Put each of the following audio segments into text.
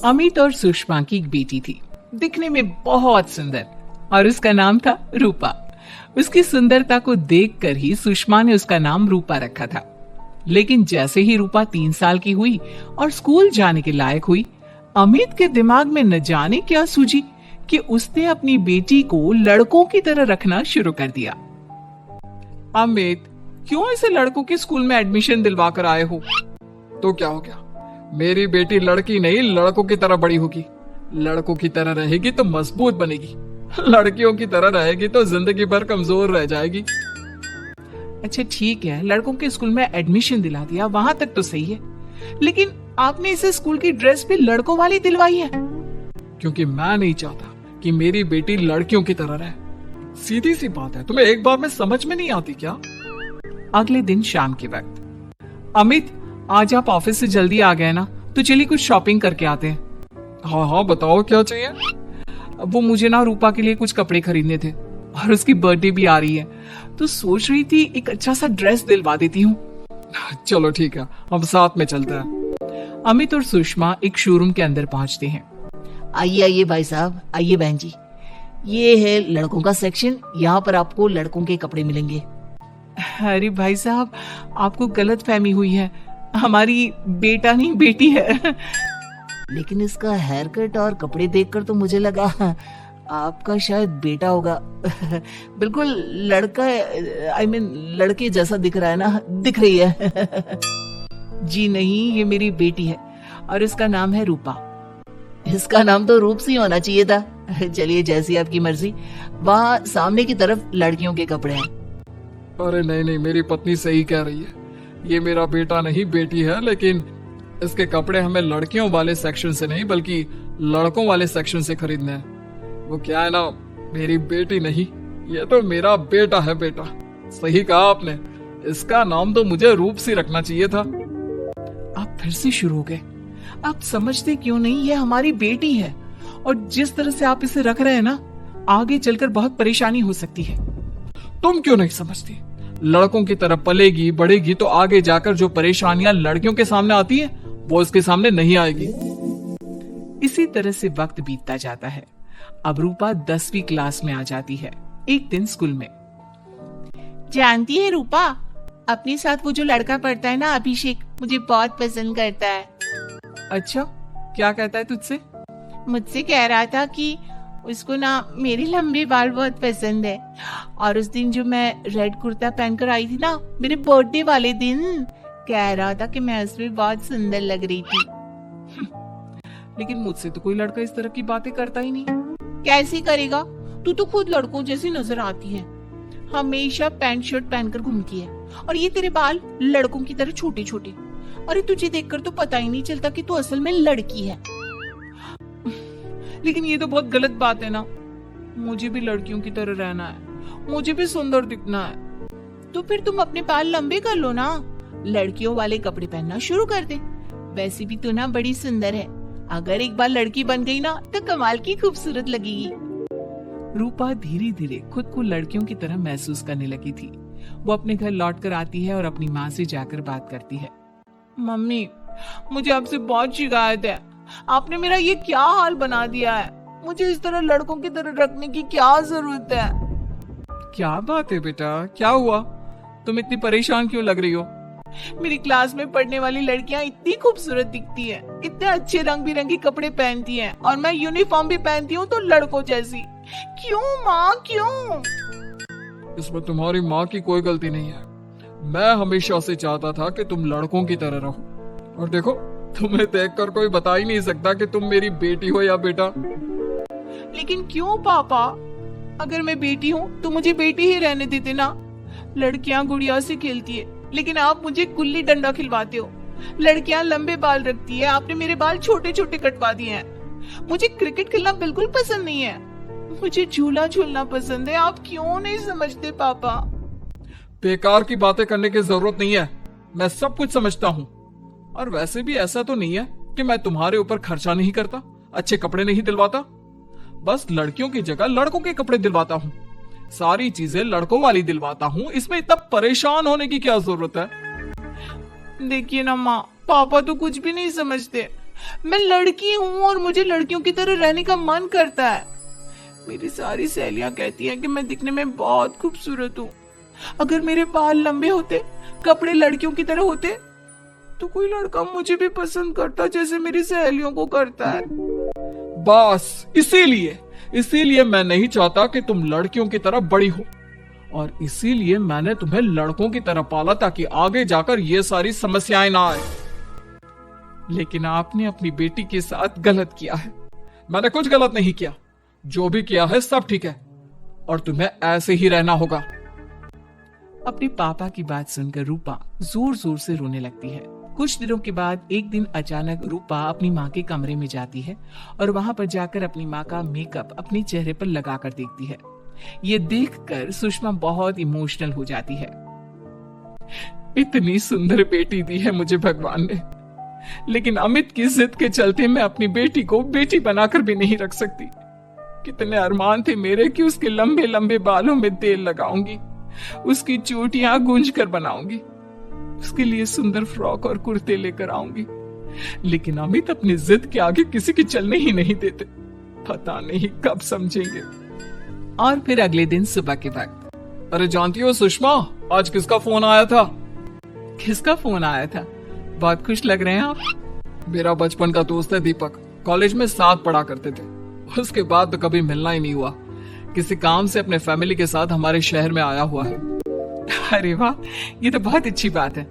अमित और सुषमा की एक बेटी थी, दिखने में बहुत सुंदर, और उसका नाम था रूपा। उसकी सुंदरता को देखकर ही सुषमा ने उसका नाम रूपा रखा था। लेकिन जैसे ही रूपा 3 साल की हुई और स्कूल जाने के लायक हुई, अमित के दिमाग में न जाने क्या सूझी कि उसने अपनी बेटी को लड़कों की तरह रखना शुरू कर दिया। अमित, क्यों ऐसे लड़कों के स्कूल में एडमिशन दिलवा कर आए हो? तो क्या हो गया? मेरी बेटी लड़की नहीं लड़कों की तरह बड़ी होगी। लड़कों की तरह रहेगी तो मजबूत बनेगी, लड़कियों की तरह रहेगी तो जिंदगी भर कमजोर रह जाएगी। अच्छा ठीक है, लड़कों के स्कूल में एडमिशन दिला दिया, वहां तक तो सही है, लेकिन आपने इसे स्कूल की ड्रेस भी लड़कों वाली दिलवाई है। क्योंकि मैं नहीं चाहता कि मेरी बेटी लड़कियों की तरह रहे। सीधी सी बात है, तुम्हें एक बार में समझ में नहीं आती क्या? अगले दिन शाम के वक्त, अमित आज आप ऑफिस से जल्दी आ गए ना, तो चलिए कुछ शॉपिंग करके आते हैं। हाँ हाँ बताओ क्या चाहिए? वो मुझे ना रूपा के लिए कुछ कपड़े खरीदने थे, और उसकी बर्थडे भी आ रही है, तो सोच रही थी एक अच्छा सा ड्रेस दिलवा देती हूँ। चलो ठीक है, हम साथ में चलते हैं। अमित और सुषमा एक शोरूम के अंदर पहुंचते हैं। आइए आइए भाई साहब, आइए बहन जी, ये है लड़कों का सेक्शन, यहाँ पर आपको लड़कों के कपड़े मिलेंगे। अरे भाई साहब, आपको गलत फहमी हुई है, हमारी बेटा नहीं बेटी है। लेकिन इसका हेयर कट और कपड़े देखकर तो मुझे लगा आपका शायद बेटा होगा। बिल्कुल लड़का, आई मीन लड़के जैसा दिख रहा है ना, दिख रही है। जी नहीं, ये मेरी बेटी है और इसका नाम है रूपा। इसका नाम तो रूप सी होना चाहिए था। चलिए जैसी आपकी मर्जी, वहाँ सामने की तरफ लड़कियों के कपड़े हैं। अरे नहीं नहीं, मेरी पत्नी सही कह रही है, ये मेरा बेटा नहीं बेटी है, लेकिन इसके कपड़े हमें लड़कियों वाले सेक्शन से नहीं बल्कि लड़कों वाले सेक्शन से खरीदने हैं। वो क्या है ना, मेरी बेटी नहीं, ये तो मेरा बेटा है। बेटा सही कहा आपने, इसका नाम तो मुझे रूप सी रखना चाहिए था। आप फिर से शुरू हो गए। आप समझते क्यों नहीं, ये हमारी बेटी है, और जिस तरह से आप इसे रख रहे हैं ना, आगे चलकर बहुत परेशानी हो सकती है। तुम क्यों नहीं समझती? लड़कों की तरह पलेगी बढ़ेगी तो आगे जाकर जो परेशानियां लड़कियों के सामने आती है वो उसके सामने नहीं आएगी। इसी तरह से वक्त बीतता जाता है। अब रूपा 10वीं क्लास में आ जाती है। एक दिन स्कूल में, जानती है रूपा, अपने साथ वो जो लड़का पढ़ता है ना, अभिषेक, मुझे बहुत पसंद करता है। अच्छा, क्या कहता है तुझसे? मुझसे कह रहा था कि उसको ना मेरे लंबे बाल बहुत पसंद है, और उस दिन जो मैं रेड कुर्ता पहनकर आई थी ना, मेरे बर्थडे वाले दिन, कह रहा था कि मैं उसमें बहुत सुंदर लग रही थी। लेकिन मुझसे तो कोई लड़का इस तरह की बातें करता ही नहीं। कैसे करेगा? तू तो खुद लड़कों जैसी नजर आती है, हमेशा पैंट शर्ट पहनकर घूमती है, और ये तेरे बाल लड़कों की तरह छोटे छोटे। अरे तुझे देखकर तो पता ही नहीं चलता कि तू असल में लड़की है। लेकिन ये तो बहुत गलत बात है ना, मुझे भी लड़कियों की तरह रहना है, मुझे भी सुंदर दिखना है। तो फिर तुम अपने बाल लंबे कर लो ना, लड़कियों वाले कपड़े पहनना शुरू कर दे। वैसे भी तू ना बड़ी सुंदर है, अगर एक बार लड़की बन गई ना तो कमाल की खूबसूरत लगेगी। रूपा धीरे धीरे खुद को लड़कियों की तरह महसूस करने लगी थी। वो अपने घर लौट कर आती है और अपनी माँ से जाकर बात करती है। मम्मी, मुझे आपसे बहुत शिकायत है, आपने मेरा ये क्या हाल बना दिया है, मुझे इस तरह लड़कों की तरह रखने की क्या जरूरत है? क्या बात है बेटा, क्या हुआ? तुम इतनी परेशान क्यों लग रही हो? मेरी क्लास में पढ़ने वाली लड़कियां इतनी खूबसूरत दिखती हैं, इतने अच्छे रंग बिरंगे कपड़े पहनती हैं, और मैं यूनिफॉर्म भी पहनती हूँ तो लड़कों जैसी। क्यों माँ, क्यों? इसमें तुम्हारी माँ की कोई गलती नहीं है। मैं हमेशा से चाहता था कि तुम लड़कों की तरह रहो, और देखो तुम्हें देखकर कोई बता ही नहीं सकता कि तुम मेरी बेटी हो या बेटा। लेकिन क्यों पापा? अगर मैं बेटी हूँ तो मुझे बेटी ही रहने देते ना। लड़कियां गुड़िया से खेलती है, लेकिन आप मुझे गुल्ली डंडा खिलवाते हो। लड़कियां लंबे बाल रखती है, आपने मेरे बाल छोटे छोटे कटवा दिए हैं। मुझे क्रिकेट खेलना बिल्कुल पसंद नहीं है, मुझे झूला झूलना पसंद है। आप क्यों नहीं समझते पापा? बेकार की बातें करने की जरूरत नहीं है, मैं सब कुछ समझता हूँ। और वैसे भी ऐसा तो नहीं है कि मैं तुम्हारे ऊपर खर्चा नहीं करता, अच्छे कपड़े नहीं दिलवाता, बस लड़कियों की जगह लड़कों के कपड़े दिलवाता हूँ, सारी चीजें लड़कों वाली दिलवाता हूँ। इसमें इतना परेशान होने की क्या जरूरत है? देखिए ना माँ, पापा तो कुछ भी नहीं समझते। मैं लड़की हूँ और मुझे लड़कियों की तरह रहने का मन करता है। मेरी सारी सहेलियां कहती हैं कि मैं दिखने में बहुत खूबसूरत हूँ। अगर मेरे बाल लंबे होते, कपड़े लड़कियों की तरह होते, तो कोई लड़का मुझे भी पसंद करता जैसे मेरी सहेलियों को करता है। बस इसीलिए मैं नहीं चाहता कि तुम लड़कियों की तरह बड़ी हो, और इसीलिए मैंने तुम्हें लड़कों की तरह पाला ताकि आगे जाकर ये सारी समस्याएं ना आए। लेकिन आपने अपनी बेटी के साथ गलत किया है। मैंने कुछ गलत नहीं किया, जो भी किया है सब ठीक है, और तुम्हें ऐसे ही रहना होगा। अपने पापा की बात सुनकर रूपा जोर जोर से रोने लगती है। कुछ दिनों के बाद एक दिन अचानक रूपा अपनी माँ के कमरे में जाती है और वहां पर जाकर अपनी माँ का मेकअप अपने चेहरे पर लगाकर देखती है। ये देखकर सुषमा बहुत इमोशनल हो जाती है। इतनी सुंदर बेटी दी है मुझे भगवान ने, लेकिन अमित की जिद के चलते मैं अपनी बेटी को बेटी बनाकर भी नहीं रख सकती। कितने अरमान थे मेरे कि उसके लंबे लंबे बालों में तेल लगाऊंगी, उसकी चोटियां गूंज कर बनाऊंगी, उसके लिए सुंदर फ्रॉक और कुर्ते लेकर आऊंगी। लेकिन अमित अपनी जिद के आगे किसी की चलने ही नहीं देते। पता नहीं कब समझेंगे। और फिर अगले दिन सुबह के वक्त, अरे जानती हो सुषमा, आज किसका फोन आया था? किसका फोन आया था? बहुत खुश लग रहे हैं आप। मेरा बचपन का दोस्त है दीपक, कॉलेज में साथ पढ़ा करते थे। उसके बाद तो कभी मिलना ही नहीं हुआ। किसी काम से अपने फैमिली के साथ हमारे शहर में आया हुआ है। अरे वाह, ये तो बहुत अच्छी बात है।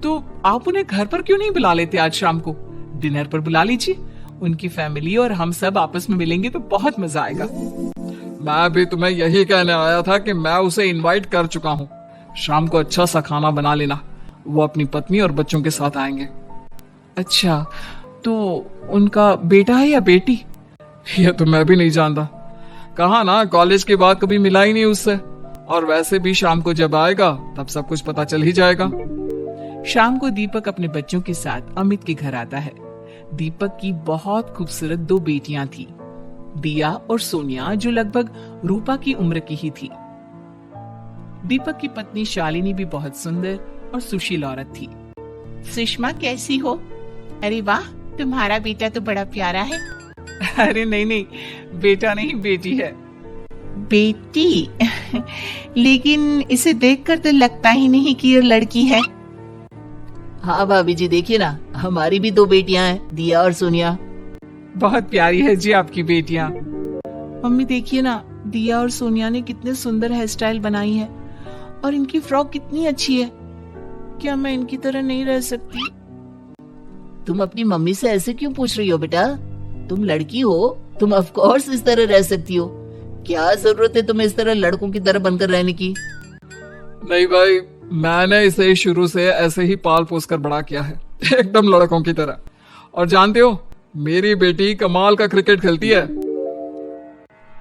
तो आप उन्हें घर पर क्यों नहीं बुला लेते? आज शाम को डिनर पर बुला लीजिए। उनकी फैमिली और हम सब आपस में मिलेंगे तो बहुत मजा आएगा। मैं भी तुम्हें यही कहने आया था कि मैं उसे इनवाइट कर चुका हूँ। शाम को अच्छा सा खाना बना लेना, वो अपनी पत्नी और बच्चों के साथ आएंगे। अच्छा, तो उनका बेटा है या बेटी? ये तो मैं भी नहीं जानता। कहा ना, कॉलेज के बाद कभी मिला ही नहीं उससे, और वैसे भी शाम को जब आएगा तब सब कुछ पता चल ही जाएगा। शाम को दीपक अपने बच्चों के साथ अमित के घर आता है। दीपक की बहुत खूबसूरत 2 बेटियां थी, दिया और सोनिया, जो लगभग रूपा की उम्र की ही थी। दीपक की पत्नी शालिनी भी बहुत सुंदर और सुशील औरत थी। सुषमा कैसी हो? अरे वाह, तुम्हारा बेटा तो बड़ा प्यारा है। अरे नहीं, बेटा नहीं, बेटी है। बेटी? लेकिन इसे देखकर तो लगता ही नहीं कि ये लड़की है। हाँ भाभी जी, देखिए ना, हमारी भी 2 बेटियां हैं, दिया और सोनिया। बहुत प्यारी है जी आपकी बेटियां। मम्मी देखिए ना, दिया और सोनिया ने कितने सुंदर हेयर स्टाइल बनाई है, और इनकी फ्रॉक कितनी अच्छी है। क्या मैं इनकी तरह नहीं रह सकती? तुम अपनी मम्मी से ऐसे क्यों पूछ रही हो बेटा? तुम लड़की हो, तुम ऑफ कोर्स इस तरह रह सकती हो। क्या जरूरत है तुम्हें इस तरह लड़कों की तरह बनकर रहने की? नहीं भाई, मैंने इसे शुरू से ऐसे ही पाल पोस कर बड़ा किया है, एकदम लड़कों की तरह। और जानते हो, मेरी बेटी कमाल का क्रिकेट खेलती है।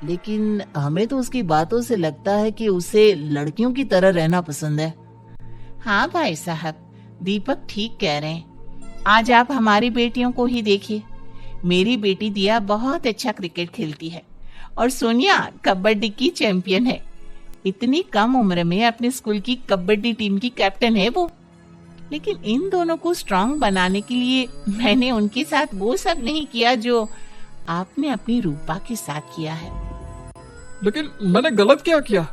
लेकिन हमें तो उसकी बातों से लगता है कि उसे लड़कियों की तरह रहना पसंद है। हाँ भाई साहब, दीपक ठीक कह रहे हैं। आज आप हमारी बेटियों को ही देखिए। मेरी बेटी दिया बहुत अच्छा क्रिकेट खेलती है, और सोनिया कबड्डी की चैंपियन है। इतनी कम उम्र में अपने स्कूल की कबड्डी टीम की कैप्टन है वो। लेकिन इन दोनों को स्ट्रांग बनाने के लिए मैंने उनके साथ वो सब नहीं किया जो आपने अपनी रूपा के साथ किया है। लेकिन मैंने गलत क्या किया?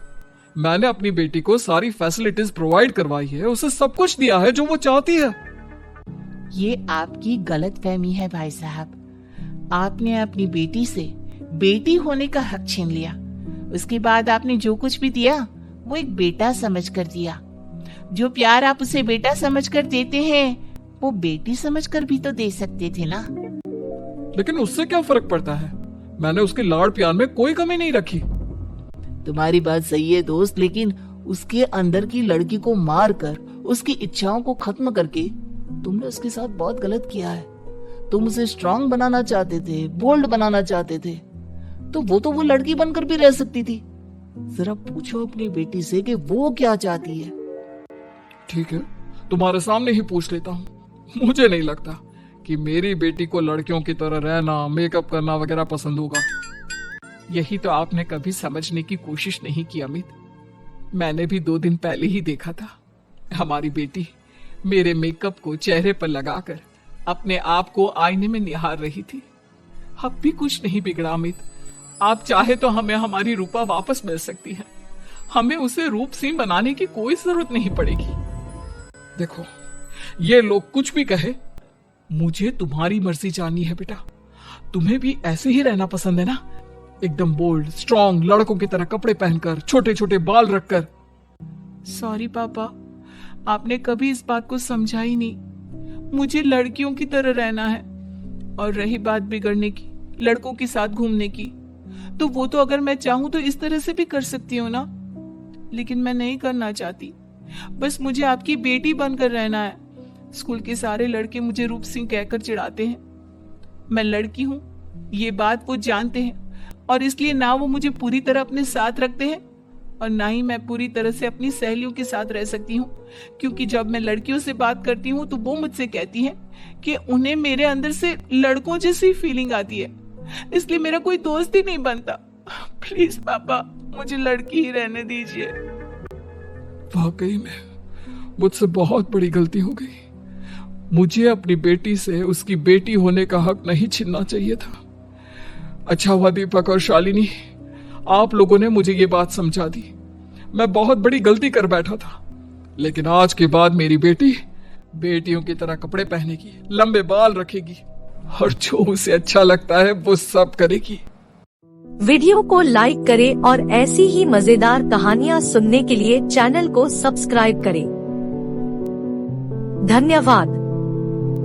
मैंने अपनी बेटी को सारी फैसिलिटीज प्रोवाइड करवाई है, उसे सब कुछ दिया है जो वो चाहती है। ये आपकी गलतफहमी है भाई साहब। आपने अपनी बेटी से बेटी होने का हक छीन लिया। उसके बाद आपने जो कुछ भी दिया वो एक बेटा समझकर दिया। जो प्यार आप उसे बेटा समझकर देते हैं वो बेटी समझकर भी तो दे सकते थे ना। लेकिन उससे क्या फर्क पड़ता है? मैंने उसके लाड़ प्यार में कोई कमी नहीं रखी। तुम्हारी बात सही है दोस्त, लेकिन उसके अंदर की लड़की को मार कर, उसकी इच्छाओं को खत्म करके तुमने उसके साथ बहुत गलत किया है। तुम उसे स्ट्रांग बनाना चाहते थे, बोल्ड बनाना चाहते थे, तो वो लड़की बनकर भी रह सकती थी। जरा पूछो अपनी बेटी से कि वो क्या चाहती है। ठीक है, तुम्हारे सामने ही पूछ लेता हूँ। मुझे नहीं लगता कि मेरी बेटी को लड़कियों की तरह रहना, मेकअप करना वगैरह पसंद होगा। यही तो आपने कभी समझने की कोशिश नहीं की अमित। मैंने भी 2 दिन पहले ही देखा था। हमारी बेटी मेरे मेकअप को चेहरे पर लगाकर अपने आप को आईने में निहार रही थी। अब भी कुछ नहीं बिगड़ा अमित। आप चाहे तो हमें हमारी रूपा वापस मिल सकती है। हमें उसे रूप सिंह बनाने की कोई जरूरत नहीं पड़ेगी। देखो, ये लोग कुछ भी कहे, मुझे तुम्हारी मर्जी जाननी है बेटा। तुम्हें भी ऐसे ही रहना पसंद है ना? एकदम बोल्ड, स्ट्रॉन्ग, लड़कों की तरह कपड़े पहनकर, छोटे छोटे बाल रखकर। सॉरी पापा, आपने कभी इस बात को समझा ही नहीं। मुझे लड़कियों की तरह रहना है। और रही बात बिगड़ने की, लड़कों के साथ घूमने की, तो वो तो अगर मैं चाहूं तो इस तरह से भी कर सकती हूँ ना। लेकिन मैं नहीं करना चाहती। बस मुझे आपकी बेटी बनकर रहना है। स्कूल के सारे लड़के मुझे रूप सिंह कहकर चिढ़ाते हैं। मैं लड़की हूँ, ये बात वो जानते हैं, और इसलिए ना वो मुझे पूरी तरह अपने साथ रखते हैं और ना ही मैं पूरी तरह से अपनी सहेलियों के साथ रह सकती हूँ। क्योंकि जब मैं लड़कियों से बात करती हूँ तो वो मुझसे कहती हैं कि उन्हें मेरे अंदर से लड़कों जैसी फीलिंग आती है, इसलिए मेरा कोई दोस्त ही नहीं बनता। प्लीज पापा, मुझे लड़की ही रहने दीजिए। वाकई में मुझसे बहुत बड़ी गलती हो गई। मुझे अपनी बेटी से उसकी बेटी होने का हक नहीं छीनना चाहिए था। अच्छा हुआ दीपक और शालिनी, आप लोगों ने मुझे ये बात समझा दी। मैं बहुत बड़ी गलती कर बैठा था, लेकिन आज के बाद मेरी बेटी बेटियों की तरह कपड़े पहनेगी, लंबे बाल रखेगी और जो उसे अच्छा लगता है वो सब करेगी। वीडियो को लाइक करें और ऐसी ही मजेदार कहानियाँ सुनने के लिए चैनल को सब्सक्राइब करें। धन्यवाद।